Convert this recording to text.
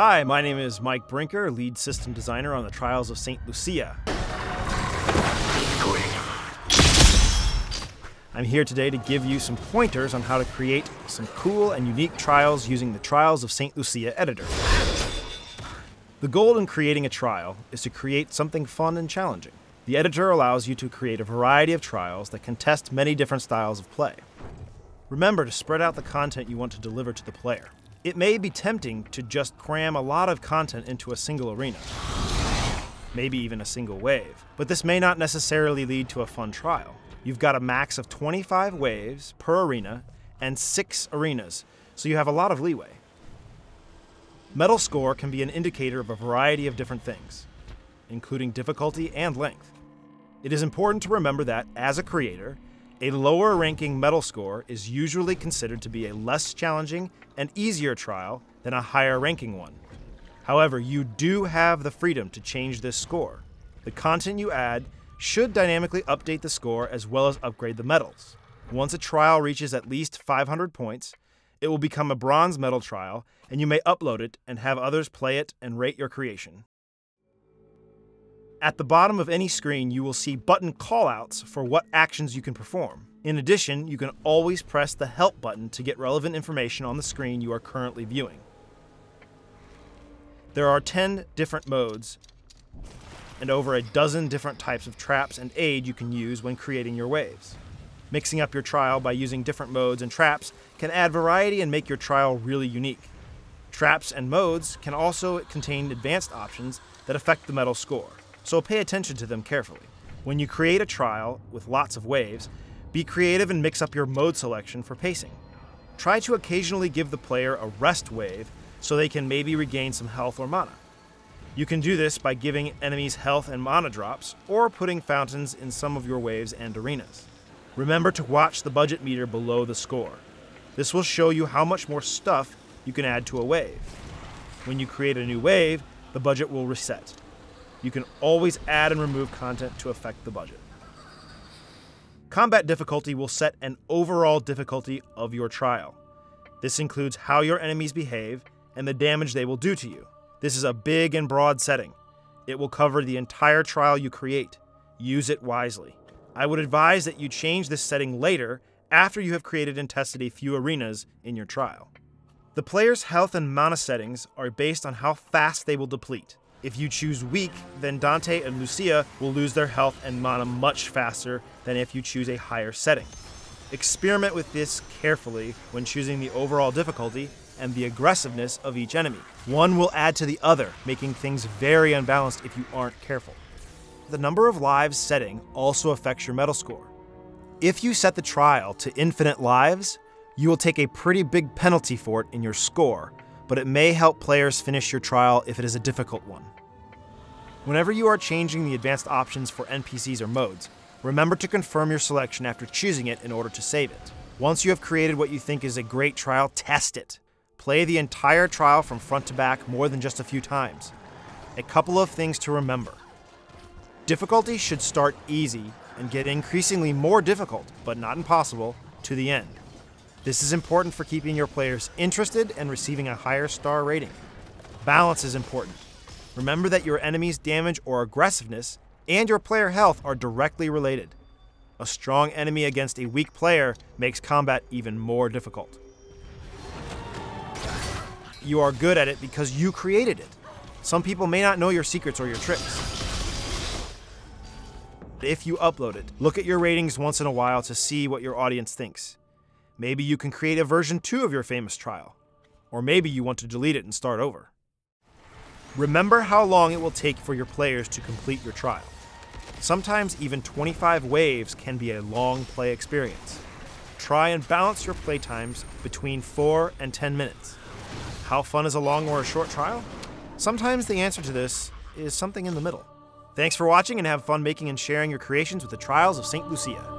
Hi, my name is Mike Brinker, lead system designer on the Trials of St. Lucia. I'm here today to give you some pointers on how to create some cool and unique trials using the Trials of St. Lucia editor. The goal in creating a trial is to create something fun and challenging. The editor allows you to create a variety of trials that can test many different styles of play. Remember to spread out the content you want to deliver to the player. It may be tempting to just cram a lot of content into a single arena, maybe even a single wave, but this may not necessarily lead to a fun trial. You've got a max of 25 waves per arena and 6 arenas, so you have a lot of leeway. Medal score can be an indicator of a variety of different things, including difficulty and length. It is important to remember that, as a creator, a lower ranking medal score is usually considered to be a less challenging and easier trial than a higher ranking one. However, you do have the freedom to change this score. The content you add should dynamically update the score as well as upgrade the medals. Once a trial reaches at least 500 points, it will become a bronze medal trial, and you may upload it and have others play it and rate your creation. At the bottom of any screen, you will see button callouts for what actions you can perform. In addition, you can always press the Help button to get relevant information on the screen you are currently viewing. There are 10 different modes and over a dozen different types of traps and aid you can use when creating your waves. Mixing up your trial by using different modes and traps can add variety and make your trial really unique. Traps and modes can also contain advanced options that affect the medal score, so pay attention to them carefully. When you create a trial with lots of waves, be creative and mix up your mode selection for pacing. Try to occasionally give the player a rest wave so they can maybe regain some health or mana. You can do this by giving enemies health and mana drops, or putting fountains in some of your waves and arenas. Remember to watch the budget meter below the score. This will show you how much more stuff you can add to a wave. When you create a new wave, the budget will reset. You can always add and remove content to affect the budget. Combat difficulty will set an overall difficulty of your trial. This includes how your enemies behave and the damage they will do to you. This is a big and broad setting. It will cover the entire trial you create. Use it wisely. I would advise that you change this setting later after you have created and tested a few arenas in your trial. The player's health and mana settings are based on how fast they will deplete. If you choose weak, then Dante and Lucia will lose their health and mana much faster than if you choose a higher setting. Experiment with this carefully when choosing the overall difficulty and the aggressiveness of each enemy. One will add to the other, making things very unbalanced if you aren't careful. The number of lives setting also affects your medal score. If you set the trial to infinite lives, you will take a pretty big penalty for it in your score, but it may help players finish your trial if it is a difficult one. Whenever you are changing the advanced options for NPCs or modes, remember to confirm your selection after choosing it in order to save it. Once you have created what you think is a great trial, test it. Play the entire trial from front to back more than just a few times. A couple of things to remember. Difficulty should start easy and get increasingly more difficult, but not impossible, to the end. This is important for keeping your players interested and receiving a higher star rating. Balance is important. Remember that your enemy's damage or aggressiveness and your player health are directly related. A strong enemy against a weak player makes combat even more difficult. You are good at it because you created it. Some people may not know your secrets or your tricks. If you upload it, look at your ratings once in a while to see what your audience thinks. Maybe you can create a version 2 of your famous trial. Or maybe you want to delete it and start over. Remember how long it will take for your players to complete your trial. Sometimes even 25 waves can be a long play experience. Try and balance your play times between 4 and 10 minutes. How fun is a long or a short trial? Sometimes the answer to this is something in the middle. Thanks for watching and have fun making and sharing your creations with the Trials of St. Lucia.